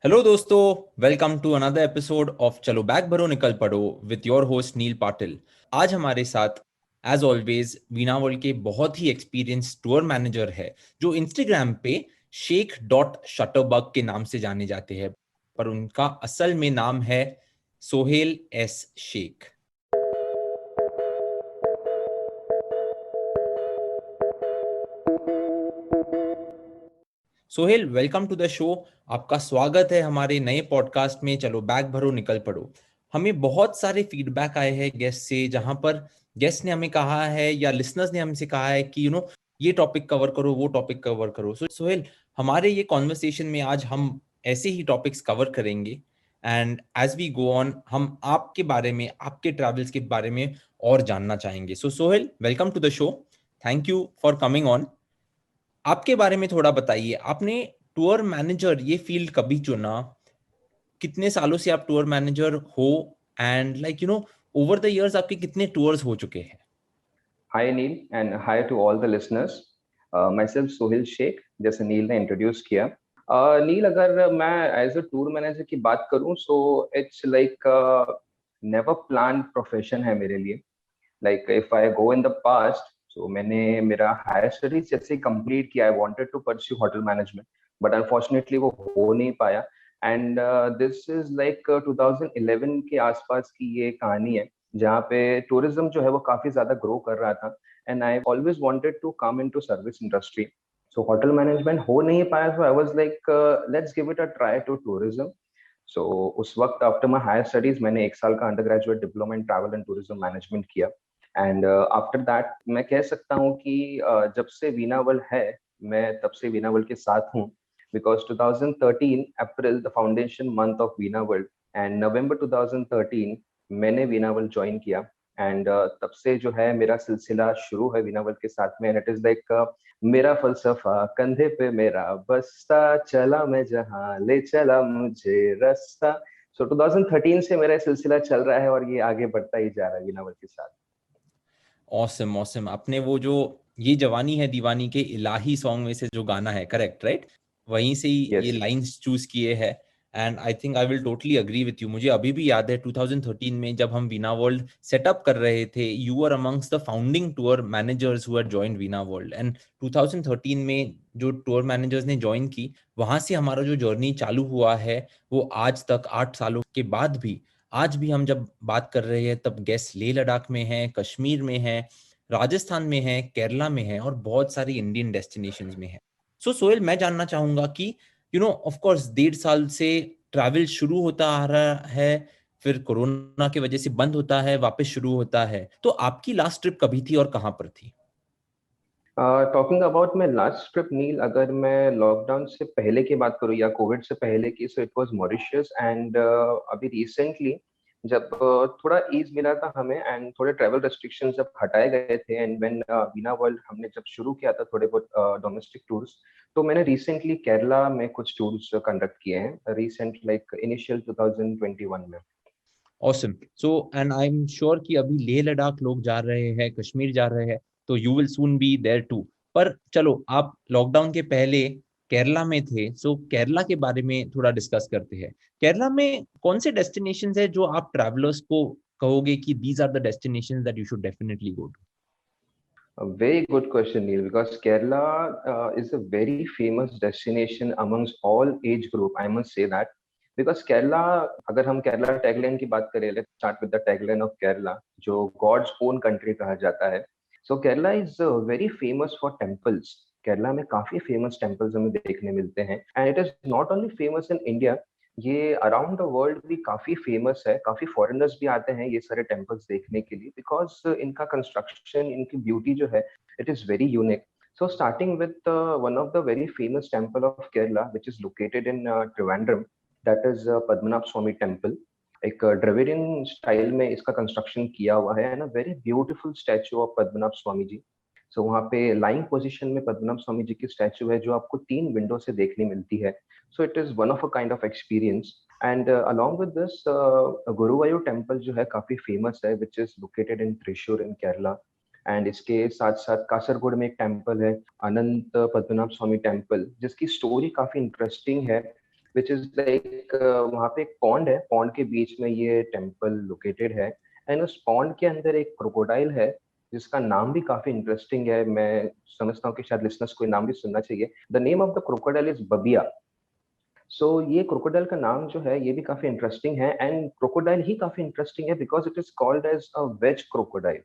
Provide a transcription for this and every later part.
Hello दोस्तों, welcome to another episode of चलो bag भरो निकल पड़ो with your host Neel Patil. आज हमारे साथ एज ऑलवेज वीणा वर्ल्ड के बहुत ही एक्सपीरियंस टूर मैनेजर है जो इंस्टाग्राम पे शेख डॉट शटरबग के नाम से जाने जाते हैं, पर उनका असल में नाम है Sohail S Shaikh. Sohail, welcome to the show. आपका स्वागत है हमारे नए पॉडकास्ट में चलो बैग भरो निकल पड़ो। हमें बहुत सारे फीडबैक आए हैं गेस्ट से, जहां पर गेस्ट ने हमें कहा है या लिसनर्स ने हमसे कहा है कि ये टॉपिक कवर करो, वो टॉपिक कवर करो। सो सोहेल, हमारे ये कॉन्वर्सेशन में आज हम ऐसे ही टॉपिक्स कवर करेंगे and as we go on हम आपके बारे में, आपके ट्रैवल्स के बारे में और जानना चाहेंगे। So Sohail, welcome to the show. Thank you for coming on. आपके बारे में थोड़ा बताइए, आपने टूर मैनेजर ये फील्ड कभी चुना? कितने सालों से आप टूर मैनेजर हो? एंड ओवर द इयर्स आपके कितने टूर्स हो चुके हैं? Hi Neil and hi to all the listeners. Myself Sohil Sheikh, जैसे नील ने इंट्रोड्यूस किया। नील, अगर मैं एज अ टूर मैनेजर की बात करूं so it's like never plan profession है मेरे लिए। Like if I go in the past, so मैंने मेरा हायर स्टडीज जैसे कंप्लीट किया। I wanted to pursue hotel management, but unfortunately वो हो नहीं पाया। एंड दिस इज लाइक 2011 के आसपास की ये कहानी है, जहाँ पे टूरिज्म जो है वो काफी ज्यादा ग्रो कर रहा था। And I always wanted to come into service industry. So hotel management हो नहीं पाया, so I was like let's give it a try to tourism. So उस वक्त आफ्टर माई हायर स्टडीज मैंने एक साल का under graduate diploma in travel and tourism management किया। एंड आफ्टर दैट मैं कह सकता हूँ कि जब से वीणा वर्ल्ड है, मैं तब से वीणा वर्ल्ड के साथ हूँ। Because 2013 April the foundation month of Veena World, and November 2013 मैंने वीणा वर्ल्ड ज्वाइन किया। एंड तब से जो है मेरा सिलसिला शुरू है वीणा वर्ल्ड के साथ में। एंड इट इज लाइक मेरा फलसफा कंधे पे मेरा बस्ता, चला मैं जहां ले चला मुझे रास्ता। सो 2013 से मेरा सिलसिला चल रहा है और ये आगे बढ़ता ही जा रहा है वीणा वर्ल्ड के साथ। Awesome awesome. आपने वो जो ये जवानी है दीवानी के इलाही सॉन्ग में से जो गाना है, करेक्ट राइट, वहीं से ही ये यस। लाइंस चूज किए हैं। And I think I will totally agree with you. मुझे अभी भी याद है 2013 में जब हम वीणा वर्ल्ड सेटअप कर रहे थे, you are amongst the founding tour managers who had joined Veena World. And 2013 में जो टूर मैनेजर्स ने ज्वाइन की, वहां से हमारा जो जर्नी चालू हुआ है वो आज तक 8 सालों के बाद भी, आज भी हम जब बात कर रहे हैं तब गेस्ट लेह लद्दाख में हैं, कश्मीर में हैं, राजस्थान में है, केरला में है और बहुत सारी इंडियन डेस्टिनेशंस में है। सो सोहेल, मैं जानना चाहूंगा कि ऑफ कोर्स 1.5 साल से ट्रैवल शुरू होता आ रहा है, फिर कोरोना की वजह से बंद होता है, वापस शुरू होता है, तो आपकी लास्ट ट्रिप कभी थी और कहां पर थी? Talking about my last trip Neel, अगर मैं लॉकडाउन से पहले की बात करूँ या कोविड से पहले की, सो इट वाज मॉरिशियस। एंड अभी रिसेंटली जब थोड़ा ईज मिला था हमें एंड थोड़े ट्रैवल रेस्ट्रिक्शन जब हटाए गए थे, एंड व्हेन वीणा वर्ल्ड हमने जब शुरू किया था थोड़े बहुत डोमेस्टिक टूर्स, तो मैंने रिसेंटली केरला में कुछ टूर्स कंडक्ट किए हैं, रिसेंट लाइक इनिशियल 2021 में। Awesome. So and I am sure कि अभी लेह लद्दाख लोग जा रहे हैं, कश्मीर जा रहे हैं, तो you will soon be there too. पर चलो, आप लॉकडाउन के पहले केरला में थे, सो केरला के बारे में थोड़ा डिस्कस करते हैं। केरला में कौन से डेस्टिनेशंस है जो आप ट्रैवलर्स को कहोगे कि these are the destinations that you should definitely go to? A very good question, Neil, because Kerala is a very famous destination amongst all age group. I must say that because Kerala, अगर हम Kerala tagline की बात करें, let's start with the tagline of Kerala, जो God's own country कहा जाता है. So Kerala is very famous for temples. Kerala में काफी फेमस टेम्पल्स हमें देखने मिलते हैं, and it is not only famous in India, ये अराउंड द वर्ल्ड भी काफी फेमस है। काफी फॉरेनर्स भी आते हैं ये सारे टेम्पल्स देखने के लिए, बिकॉज इनका कंस्ट्रक्शन, इनकी ब्यूटी जो है, it is very unique. So starting with one of the very famous temple of Kerala, which is located in Trivandrum, that is Padmanabh Swami Temple. एक ड्रेविडियन स्टाइल में इसका कंस्ट्रक्शन किया हुआ है, ना very beautiful statue of Padmanabh Swami ji. So वहाँ पे lying position में पद्मनाभ स्वामी जी की स्टैचू है, जो आपको 3 विंडो से देखने मिलती है। So it is one of a kind of experience. And along with this, Guruvayur temple जो है काफी फेमस है, which is located in Thrissur in Kerala. And इसके साथ साथ कासरगोड में एक टेम्पल है, अनंत पद्मनाभ स्वामी टेम्पल, जिसकी स्टोरी काफी इंटरेस्टिंग है। विच इज लाइक वहाँ पे एक पॉन्ड है, पॉन्ड के बीच में ये टेम्पल लोकेटेड है, एंड उस पॉन्ड के अंदर एक क्रोकोडाइल है जिसका नाम भी काफी इंटरेस्टिंग है। मैं समझता हूँ कि शायद लिसनर्स को नाम भी सुनना चाहिए। The name of the crocodile is Babiya. So ये क्रोकोडाइल का नाम जो है ये भी काफी इंटरेस्टिंग है, एंड क्रोकोडाइल ही काफी इंटरेस्टिंग है because it is called as a veg crocodile.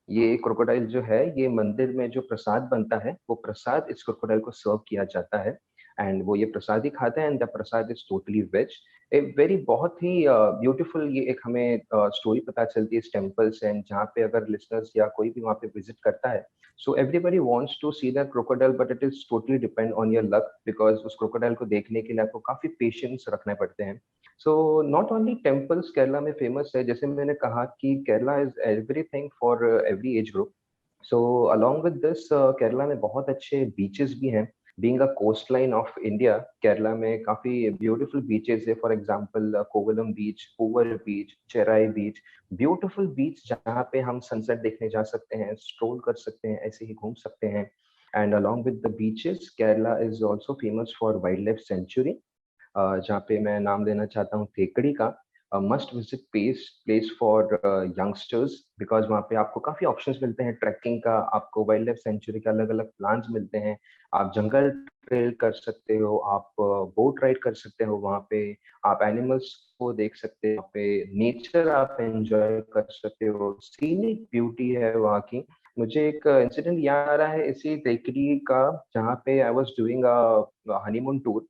ये क्रोकोडाइल जो है ये मंदिर में जो प्रसाद बनता है वो प्रसाद इस क्रोकोडाइल को सर्व किया जाता है, एंड वो ये प्रसाद ही खाता है, and the prasad is totally veg. A very बहुत ही ब्यूटीफुल ये एक हमें स्टोरी पता चलती है इस टेम्पल से, एंड जहाँ पे अगर लिसनर्स या कोई भी वहाँ पे विजिट करता है, so everybody wants to see the crocodile, but it is totally depend on your luck because उस क्रोकोडाइल को देखने के लिए आपको काफी पेशेंस रखने पड़ते हैं। So not only temples Kerala में फेमस है, जैसे मैंने कहा कि Kerala is everything for every age group. So along with this Kerala में बहुत अच्छे बीचेस भी हैं। Being a coast line of India, Kerala में काफी ब्यूटीफुल बीचेस है। For example Kovalam beach, Poovar beach, Cherai beach, beautiful beach जहाँ पे हम सनसेट देखने जा सकते हैं, स्ट्रोल कर सकते हैं, ऐसे ही घूम सकते हैं। And along with the beaches Kerala is also famous for wild life century, जहाँ पे मैं नाम लेना चाहता हूँ थेकड़ी का। Must visit place for youngsters because वहाँ पे आपको काफी ऑप्शंस मिलते हैं ट्रैकिंग का, आपको वाइल्ड लाइफ सेंचुरी के अलग अलग प्लान्स मिलते हैं, आप जंगल ट्रेल कर सकते हो, आप बोट राइड कर सकते हो वहाँ पे, आप एनिमल्स को देख सकते हो वहाँ पे, नेचर आप एंजॉय कर सकते हो, सीनिक ब्यूटी है वहाँ की। मुझे एक इंसिडेंट याद आ रहा है इसी टेकरी का, जहाँ पे I was doing a honeymoon tour,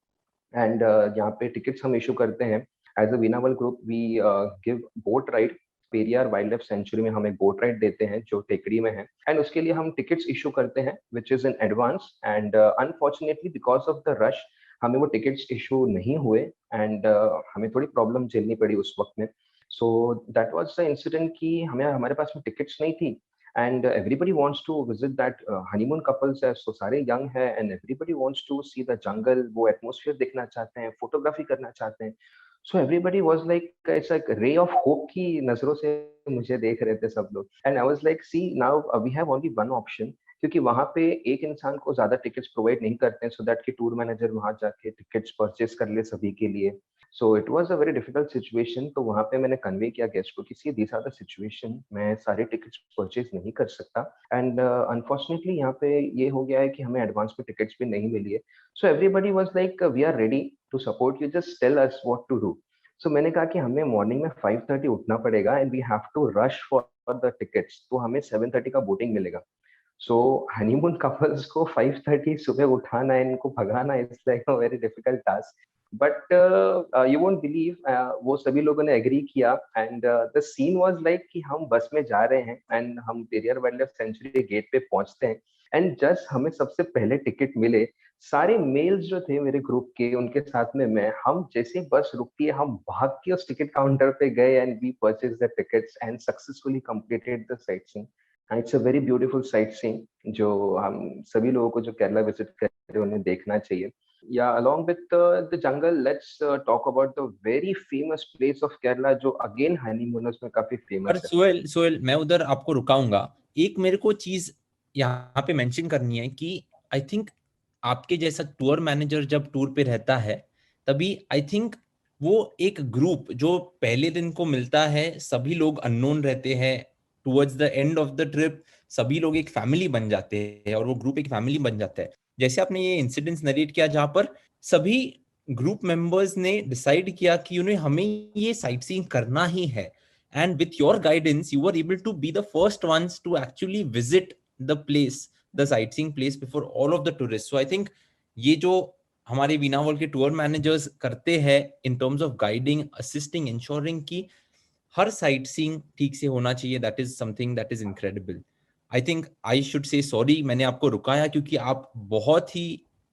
and यहाँ पे टिकट्स हम इशू करते हैं एज अ वीनावल group. We give boat ride, Periyar wild life sanctuary में हम एक बोट राइड देते हैं जो टेकरी में है, एंड उसके लिए हम टिकट्स इशू करते हैं which is in advance, and unfortunately because of the rush हमें वो टिकट्स इशू नहीं हुए, एंड हमें थोड़ी प्रॉब्लम झेलनी पड़ी उस वक्त में। So that was the incident कि हमें हमारे पास में टिकट्स नहीं थी, and everybody wants to visit that honeymoon couples है, so सारे young है, and everybody wants to see the jungle, वो atmosphere देखना चाहते हैं, फोटोग्राफी करना चाहते हैं। so everybody was like it's like ray of hope की नजरों से मुझे देख रहे थे सब लोग, and I was like see now we have only one option, क्योंकि वहां पे एक इंसान को ज्यादा टिकट्स प्रोवाइड नहीं करते हैं सो दैट कि टूर मैनेजर वहां जाके टिकट्स परचेज कर ले सभी के लिए। So it was a very difficult situation, तो वहां पे मैंने कन्वे किया गेस्ट को कि see this are the situation, मैं सारे टिकट्स परचेज नहीं कर सकता, एंड अनफॉर्चुनेटली यहाँ पे ये हो गया है कि हमें एडवांस में टिकट्स भी नहीं मिली है। So everybody was like we are ready to support you, just tell us what to do. So मैंने कहा कि हमें मॉर्निंग में 5:30 उठना पड़ेगा and we have to rush for the tickets, तो हमें 7:30 का बोटिंग मिलेगा। सो हनीमून कपल्स को 5:30 सुबह उठाना, इनको भगाना, it's like a very difficult task, but you won't believe वो सभी लोगों ने एग्री किया, and the scene was like कि हम बस में जा रहे हैं एंड हम पेरियार वाइल्ड लाइफ सेंचुरी के गेट पे पहुंचते हैं, एंड जस्ट हमें सबसे पहले टिकट मिले। सारे मेल्स जो थे मेरे ग्रुप के, उनके साथ में मैं, हम जैसे ही बस रुकती है हम भाग के उस टिकट काउंटर पे गए and we purchase the tickets and successfully completed the sightseeing. It's a very beautiful sightseeing जो हम सभी लोगों को जो केरला विजिट करे उन्हें देखना चाहिए। Yeah, along with the jungle, let's talk about the very famous place of Kerala, जो again honeymooners में काफी पर famous है। सोहेल सोहेल मैं उधर आपको रुकाऊंगा। एक मेरे को चीज यहाँ पे मेंशन करनी है कि आई थिंक आपके जैसा टूर मैनेजर जब टूर पे रहता है तभी आई थिंक वो एक ग्रुप जो पहले दिन को मिलता है, सभी लोग अननोन रहते हैं, towards the end of the trip सभी लोग एक फैमिली बन जाते हैं और वो ग्रुप एक फैमिली बन जाता है। जैसे आपने ये इंसिडेंट्स नरेट किया जहां पर सभी ग्रुप मेंबर्स ने डिसाइड किया कि उन्हें हमें ये साइट सीइंग करना ही है, and with your guidance you were able to be the first ones to actually visit the place, the sightseeing place before all of the tourists. So I think ये जो हमारे वीना वर्ल्ड के tour managers करते हैं इन terms of guiding, assisting, ensuring कि हर sight seeing ठीक से होना चाहिए, that is something that is incredible. I think I should say sorry मैंने आपको रुकाया क्योंकि आप बहुत ही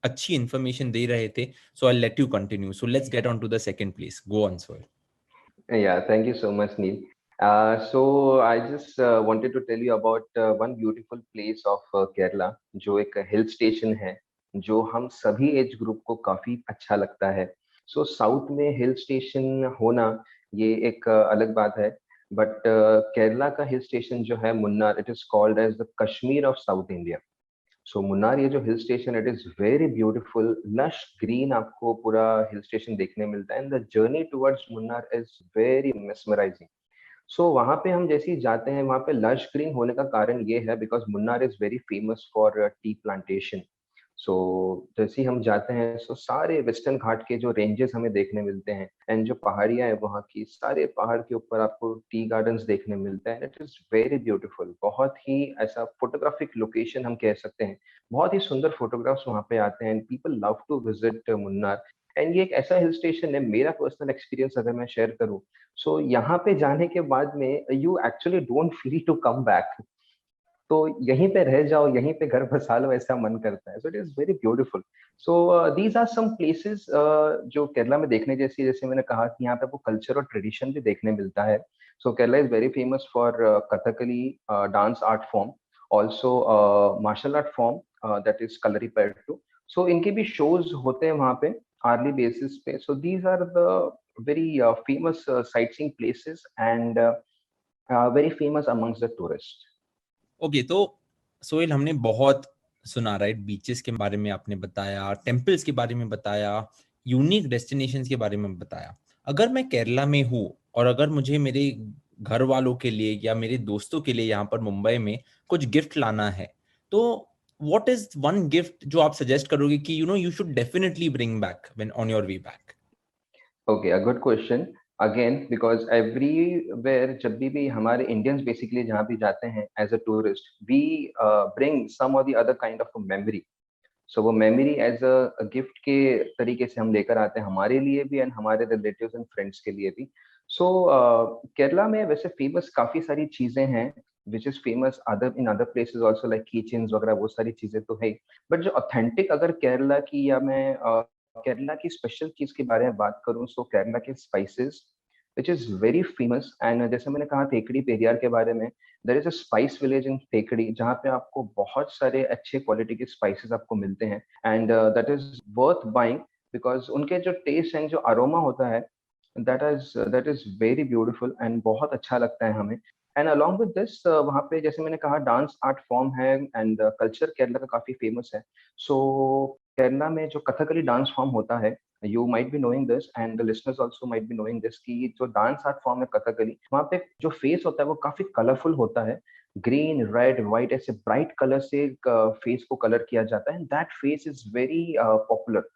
अच्छी इंफॉर्मेशन दे रहे थे। So I let you continue, so let's get on to the second place, go on sir. Yeah, thank you so much, Neil. So I just wanted to tell you about one beautiful place of Kerala, जो एक hill station है जो हम सभी age group को काफी अच्छा लगता है। सो साउथ में हिल स्टेशन होना ये एक अलग बात है, बट केरला का हिल स्टेशन जो है Munnar, it is called as the Kashmir of South India. So Munnar ये जो hill station, it is very beautiful, lush green, आपको पूरा हिल स्टेशन देखने मिलता है, and the journey towards Munnar is very mesmerising. So वहां पे हम जैसे ही जाते हैं, वहां पे लश ग्रीन होने का कारण ये है because Munnar is very famous for tea plantation. So जैसे ही हम जाते हैं, सो सारे वेस्टर्न घाट के जो रेंजेस हमें देखने मिलते हैं, एंड जो पहाड़ियां हैं वहाँ की, सारे पहाड़ के ऊपर आपको टी गार्डन्स देखने मिलते हैं। इट इज वेरी ब्यूटीफुल, बहुत ही ऐसा फोटोग्राफिक लोकेशन हम कह सकते हैं। बहुत ही सुंदर फोटोग्राफ्स वहाँ पे आते हैं, and people love to visit Munnar. And ये एक ऐसा हिल स्टेशन है, मेरा पर्सनल एक्सपीरियंस अगर मैं शेयर करूँ, सो यहाँ पे जाने के बाद में you actually don't feel to come back. तो यहीं पे रह जाओ, यहीं पे घर बसा लो, ऐसा मन करता है। So it is very beautiful. So these are some places जो केरला में देखने जैसी, जैसे मैंने कहा कि यहाँ पे आपको कल्चर और ट्रेडिशन भी देखने मिलता है। So Kerala is very famous for Kathakali dance art form, also martial art form that is Kalaripayattu. So इनके भी शोज होते हैं वहाँ पे आर्ली बेसिस पे। So these are the very famous sightseeing places and very famous amongst the tourists. Okay, तो सोहेल, हमने बहुत सुना, राइट? बीचेस के बारे में आपने बताया, टेम्पल्स के बारे में बताया, यूनिक डेस्टिनेशंस के बारे में बताया। अगर मैं केरला में हूँ और अगर मुझे मेरे घर वालों के लिए या मेरे दोस्तों के लिए यहाँ पर मुंबई में कुछ गिफ्ट लाना है, तो व्हाट इज वन गिफ्ट जो आप सजेस्ट करोगे कि you should definitely bring back when on your way back? Okay, a good question. Again, because everywhere जब भी हमारे इंडियंस बेसिकली जहाँ भी जाते हैं as a tourist, we bring some or the other kind of memory. So वो memory as a gift के तरीके से हम लेकर आते हैं, हमारे लिए भी एंड हमारे रिलेटिव्स एंड फ्रेंड्स के लिए भी। सो केरला में वैसे फेमस काफी सारी चीजें हैं, which is famous other in other places also, like की चेन्स वगैरह, वो सारी चीजें तो है। बट जो ऑथेंटिक अगर केरला की, या मैं केरला की स्पेशल चीज के बारे में बात करूं, सो केरला के spices which is very famous. And जैसे मैंने कहा थेकड़ी पेरियार के बारे में, there is a spice village in Thekkady, जहाँ पे आपको बहुत सारे अच्छे क्वालिटी के स्पाइसेस आपको मिलते हैं, and that is worth buying because उनके जो टेस्ट एंड जो अरोमा होता है, that is very beautiful and बहुत अच्छा लगता है हमें। एंड अलॉन्ग विद दिस, वहाँ पे जैसे मैंने कहा डांस आर्ट फॉर्म है, एंड कल्चर केरला का काफी फेमस है। सो केरला में जो कथकली डांस फॉर्म होता है, you might be knowing this and the listeners also might be knowing this, कि जो डांस आर्ट फॉर्म है कथकली, वहाँ पे जो फेस होता है वो काफी कलरफुल होता है। ग्रीन, रेड, व्हाइट, ऐसे ब्राइट कलर से फेस को कलर किया जाता है, that face is very popular.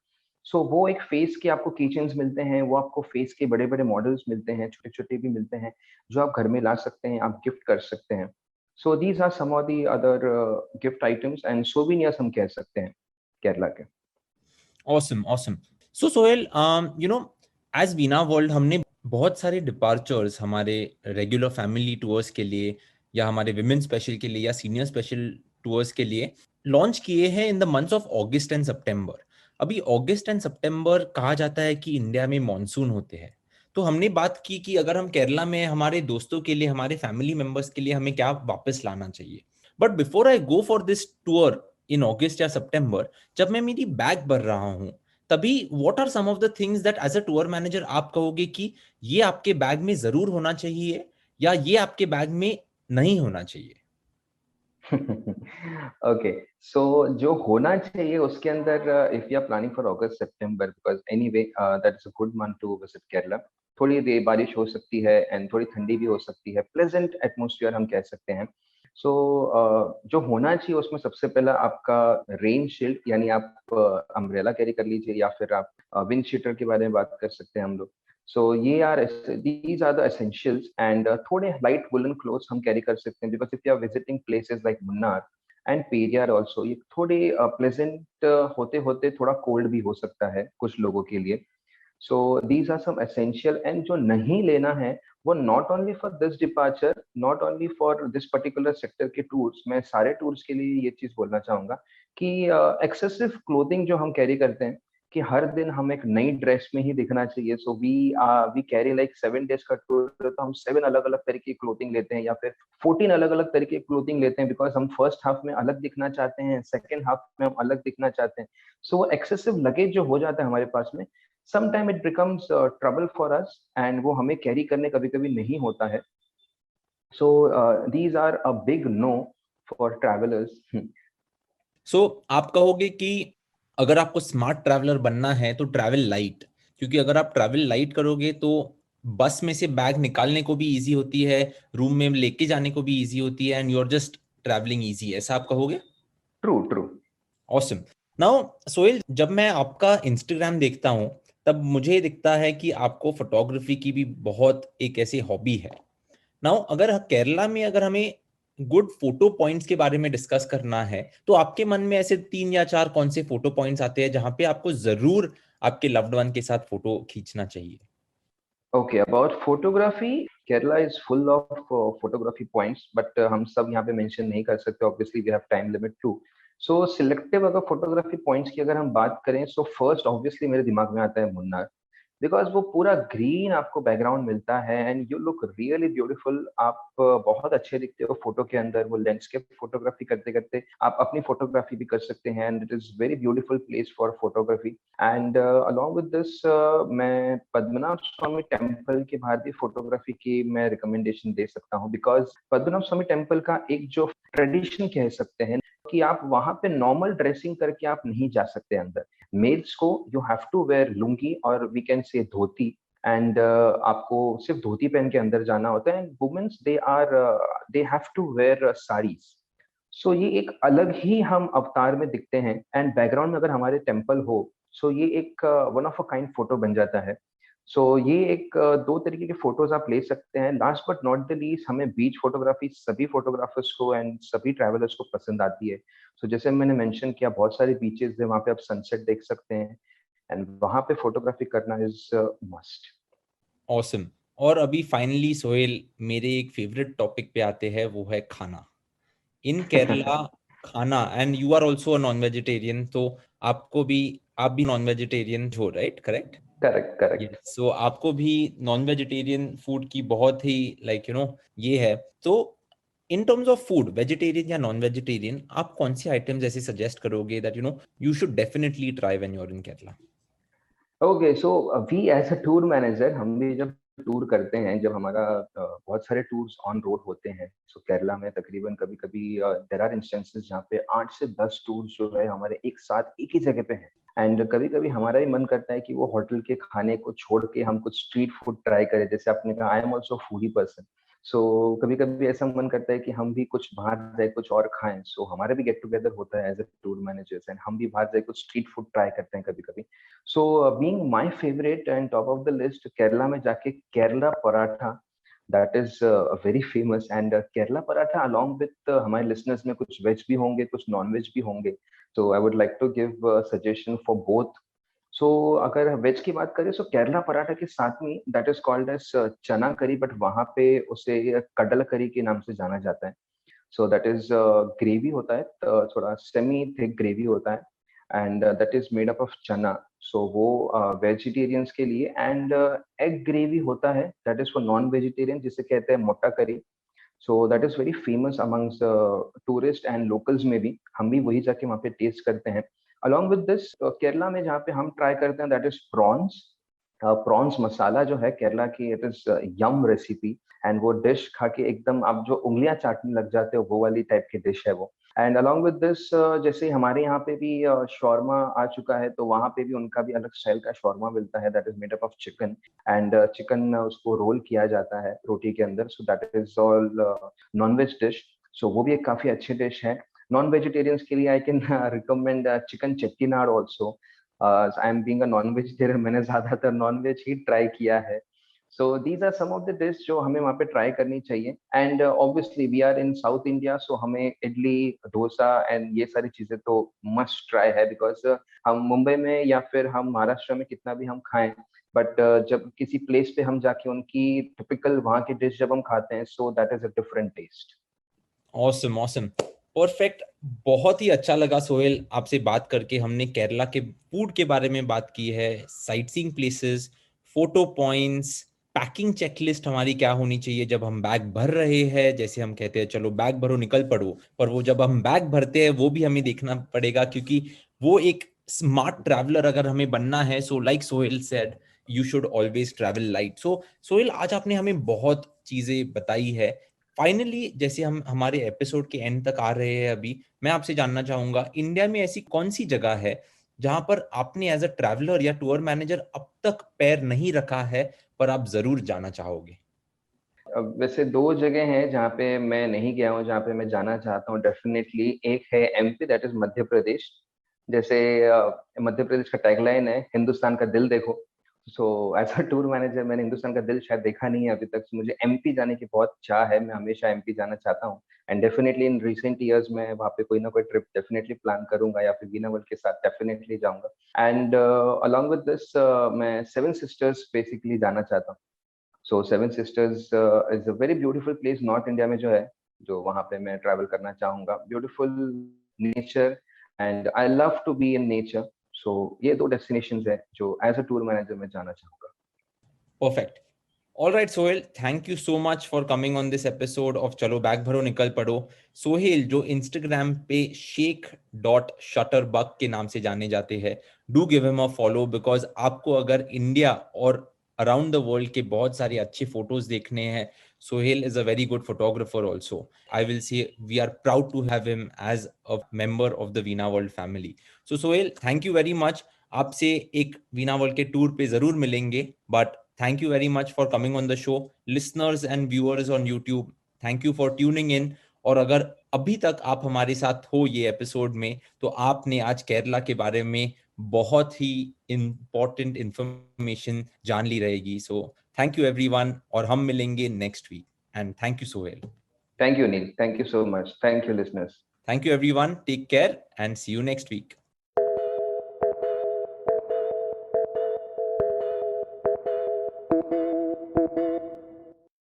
So वो एक फेस के आपको कीचेन्स मिलते हैं, वो आपको फेस के बड़े बड़े मॉडल्स मिलते हैं, छोटे छोटे भी मिलते हैं, जो आप घर में ला सकते हैं, आप गिफ्ट कर सकते हैं। So these are some of the other gift items and souvenirs हम कह सकते हैं केरला के। Awesome, awesome. So Sohail, as Veena world हमने बहुत सारे डिपार्चर्स हमारे रेगुलर फैमिली टूर्स के लिए या हमारे विमेन स्पेशल के लिए या सीनियर स्पेशल टूर्स के लिए लॉन्च किए हैं in the months of August and September. अभी अगस्त एंड सितंबर कहा जाता है कि इंडिया में मॉनसून होते हैं। तो हमने बात की कि अगर हम केरला में हमारे दोस्तों के लिए, हमारे फैमिली मेंबर्स के लिए हमें क्या वापस लाना चाहिए। But before I go for this tour in August या सितंबर, जब मैं मेरी बैग भर रहा हूँ, तभी what are some of the things that as a tour manager आप कहोगे कि ये आपके बैग में जरूर होना चाहिए या ये आपके बैग में नहीं होना चाहिए? ओके, सो जो होना चाहिए उसके अंदर, if you are planning for August September, because anyway that is a good month to visit Kerala. थोड़ी देर बारिश हो सकती है एंड थोड़ी ठंडी भी हो सकती है, प्लेजेंट एटमोसफियर हम कह सकते हैं। सो जो होना चाहिए उसमें सबसे पहला आपका रेन शील्ड, यानी आप अम्ब्रेला कैरी कर लीजिए, या फिर आप विंड शीटर के बारे में बात कर सकते हैं हम लोग। सो ये are these are the essentials, and थोड़े लाइट वुलन क्लोथ्स हम कैरी कर सकते हैं, because if you are visiting places like Munnar and Periyar also, ये थोड़े प्लेजेंट होते होते थोड़ा कोल्ड भी हो सकता है कुछ लोगों के लिए। So these are some essential, and जो नहीं लेना है वो not only for this departure, not only for this particular sector के टूर्स, मैं सारे टूर्स के लिए ये चीज बोलना चाहूंगा कि एक्सेसिव क्लोथिंग जो हम कैरी करते हैं, कि हर दिन हम एक नई ड्रेस में ही दिखना चाहिए। So we carry like 7 days का टूर, तो हम 7 अलग अलग तरीके की क्लोथिंग लेते हैं, या फिर 14 अलग अलग तरीके की क्लोथिंग लेते हैं, बिकॉज हम फर्स्ट हाफ में अलग दिखना चाहते हैं, सेकेंड हाफ में हम अलग दिखना चाहते हैं। सो वो एक्सेसिव लगेज जो हो जाता है हमारे पास में, sometime it becomes trouble for us, and वो हमें कैरी करने कभी कभी नहीं होता है। So these are a big no for travellers. So आप कहोगे कि अगर आपको स्मार्ट ट्रैवलर बनना है तो ट्रैवल लाइट, क्योंकि अगर आप ट्रैवल लाइट करोगे तो बस में से बैग निकालने को भी इजी होती है, रूम में लेके जाने को भी इजी होती है, and you are just travelling easy, ऐसा आप कहोगे? True true. Awesome. Now Sohail, जब मैं आपका इंस्टाग्राम देखता हूँ तब मुझे दिखता है कि आपको फोटोग्राफी की भी बहुत एक ऐसी हॉबी है। नाउ अगर केरला में अगर हमें गुड फोटो पॉइंट्स के बारे में डिस्कस करना है तो आपके मन में ऐसे 3 या 4 कौन से फोटो पॉइंट्स आते हैं जहां पे आपको जरूर आपके लव्ड वन के साथ फोटो खींचना चाहिए? Okay, about photography, Kerala is full of photography points, but हम सब यहाँ पे mention नहीं कर सकते. Obviously, we have time limit too. So selective अगर photography points की अगर हम बात करें, so first obviously मेरे दिमाग में आता है मुन्नार, बिकॉज वो पूरा ग्रीन आपको बैकग्राउंड मिलता है and you look really beautiful. आप बहुत अच्छे दिखते हो फोटो के अंदर। वो लैंडस्केप फोटोग्राफी करते करते आप अपनी फोटोग्राफी भी कर सकते हैं and it is very beautiful place for photography. And along with this मैं पद्मनाभ स्वामी टेम्पल के बाहर भी फोटोग्राफी की मैं रिकमेंडेशन दे सकता हूँ, बिकॉज पद्मनाभ स्वामी टेम्पल का एक जो ट्रेडिशन कह सकते हैं कि आप वहां पे नॉर्मल ड्रेसिंग करके आप नहीं जा सकते अंदर। मेल्स को you have to wear lungi और we can say dhoti, and आपको सिर्फ धोती पहन के अंदर जाना होता है। And womens they have to wear saris. So ये एक अलग ही हम अवतार में दिखते हैं एंड बैकग्राउंड में अगर हमारे टेम्पल हो, सो ये एक one of a kind photo बन जाता है। सो ये एक दो तरीके के फोटोज आप ले सकते हैं। Last but not the least, हमें बीच फोटोग्राफी सभी फोटोग्राफर्स को एंड सभी ट्रैवलर्स को पसंद आती है। सो जैसे मैंने मेंशन किया, बहुत सारे बीचेस है वहाँ पे आप सनसेट देख सकते हैं एंड वहाँ पे फोटोग्राफी करना इज मस्ट। ऑसम। और अभी फाइनली सोहेल, मेरे एक फेवरेट टॉपिक पे आते हैं, वो है खाना इन केरला। खाना, and you are also a non vegetarian, तो आपको भी, आप भी नॉन वेजिटेरियन हो, right? Correct? Correct correct. Yes. So आपको भी नॉन वेजिटेरियन फूड की बहुत ही लाइक ये है। तो in terms of food, vegetarian या नॉन वेजिटेरियन, आप कौन सी आइटम्स ऐसे सजेस्ट करोगे that you should definitely try when you are in Kerala? Okay, so we as a tour manager, हम भी जब टूर करते हैं, जब हमारा बहुत सारे टूर्स ऑन रोड होते हैं, सो केरला में तकरीबन कभी कभी देर आर इंस्टेंसेस जहाँ पे 8 से 10 टूर्स जो है हमारे एक साथ एक ही जगह पे हैं। एंड कभी कभी हमारा ही मन करता है कि वो होटल के खाने को छोड़ के हम कुछ स्ट्रीट फूड ट्राई करें। जैसे आपने कहा, I am also foodie person. So कभी कभी ऐसा मन करता है कि हम भी कुछ बाहर जाए, कुछ और खाएं। सो हमारा भी गेट टुगेदर होता है as a tour managers and हम भी बाहर जाए कुछ स्ट्रीट फूड ट्राई करते हैं कभी कभी। So, being my favorite and top of the list, Kerala में जाके Kerala paratha, that is very famous. And Kerala paratha along with हमारे listeners में कुछ वेज भी होंगे, कुछ नॉन वेज भी होंगे। So I would like to give suggestion for both. So अगर वेज की बात करें, so केरला पराठा के साथ में that is called as चना करी, बट वहाँ पे उसे कडल करी के नाम से जाना जाता है। सो दैट इज ग्रेवी होता है, थोड़ा सेमी थिक ग्रेवी होता है and that is made up of चना। सो वो वेजिटेरियंस के लिए। एंड एग ग्रेवी होता है, that is for non vegetarian, जिसे कहते हैं मोटा करी। सो that is very famous amongst tourist and locals में भी। हम भी वही जाके वहाँ पे टेस्ट करते हैं। अलॉन्ग विद दिस, केरला में जहाँ पे हम ट्राई करते हैं, that is prawns. Prawns masala जो है केरला की, it is yum recipe. And वो डिश खा के एकदम आप जो उंगलियां चाटने लग जाते हो, वो वाली टाइप की डिश है वो। एंड अलॉन्ग विद दिस, जैसे हमारे यहाँ पे भी शॉर्मा आ चुका है, तो वहाँ पे भी उनका भी अलग स्टाइल का शॉर्मा मिलता है, that is made up of chicken. And chicken उसको रोल किया जाता है रोटी के अंदर। So that is all non veg dish. So वो भी एक काफी अच्छी डिश है। नॉन वेजिटेरियंस के लिए I can recommend chicken Chettinad also. I am being a non vegetarian, मैंने ज्यादातर नॉन वेज ही ट्राई किया है। So these are some of the dish जो हमें वहाँ पे ट्राई करनी चाहिए। And obviously we are in South India, so हमें इडली, डोसा एंड ये सारी चीजें तो मस्ट ट्राई है, बिकॉज हम मुंबई में या फिर हम महाराष्ट्र में कितना भी हम खाएं, बट जब किसी प्लेस पे हम जाके उनकी टिपिकल वहाँ की डिश जब हम खाते हैं, so that is a different taste. Awesome, awesome, perfect. बहुत ही अच्छा लगा सोहेल आपसे बात करके। हमने केरला के फूड के बारे में बात की है, sight seeing places, photo points, packing checklist हमारी क्या होनी चाहिए जब हम बैग भर रहे हैं। जैसे हम कहते हैं चलो बैग भरो निकल पड़ो, पर वो जब हम बैग भरते हैं वो भी हमें देखना पड़ेगा, क्योंकि वो एक स्मार्ट ट्रैवलर अगर हमें बनना है, so like Sohail said, you should always travel light. So Sohail, आज आपने हमें बहुत चीजें बताई है। फाइनली जैसे हम हमारे एपिसोड के एंड तक आ रहे हैं अभी, मैं आपसे जानना चाहूंगा, इंडिया में ऐसी कौन सी जगह है जहां पर आपने एज अ ट्रैवलर या टूर मैनेजर अब तक पैर नहीं रखा है पर आप जरूर जाना चाहोगे? वैसे दो जगह हैं जहाँ पे मैं नहीं गया हूँ, जहाँ पे मैं जाना चाहता हूँ डेफिनेटली। एक है MP, that is Madhya Pradesh. जैसे मध्य प्रदेश का टैगलाइन है, हिंदुस्तान का दिल देखो। So as a tour manager मैंने हिंदुस्तान का दिल शायद देखा नहीं है अभी तक। मुझे एमपी जाने की बहुत चाह है, मैं हमेशा एमपी जाना चाहता हूँ। And definitely in recent years मैं वहाँ पे कोई ना कोई ट्रिप डेफिनेटली प्लान करूंगा, या फिर वीना वर्ल्ड के साथ डेफिनेटली जाऊंगा। एंड अलॉन्ग विद दिस मैं सेवन सिस्टर्स बेसिकली जाना चाहता हूँ। So seven sisters is a very beautiful place north India में जो है, जो वहाँ पे मैं ट्रैवल करना चाहूंगा। Beautiful nature, and I love to be in nature. So ये दो डेस्टिनेशंस है जो एज अ टूर मैनेजर मैं जाना चाहूंगा। Perfect. All right, Sohail, thank you so much for coming on this episode of चलो बैग भरो निकल पड़ो। सोहेल जो इंस्टाग्राम पे sheikh.shutterbug के नाम से जाने जाते हैं, do give him a follow, because आपको अगर इंडिया और अराउंड द वर्ल्ड के बहुत सारे अच्छे फोटोज देखने हैं, Sohail is a very good photographer also. I will say we are proud to have him as a member of the Veena World family. So Sohail, thank you very much. आपसे एक Veena world के tour पे जरूर मिलेंगे, but thank you very much for coming on the show. Listeners and viewers on YouTube, thank you for tuning in. और अगर अभी तक आप हमारे साथ हो ये एपिसोड में, तो आपने आज केरला के बारे में बहुत ही इंपॉर्टेंट इंफॉर्मेशन जान ली रहेगी। सो थैंक यू एवरीवन, और हम मिलेंगे next week. And thank you Sohail. Thank you Neel, thank you so much, thank you listeners. Thank you everyone, take care and see you next week.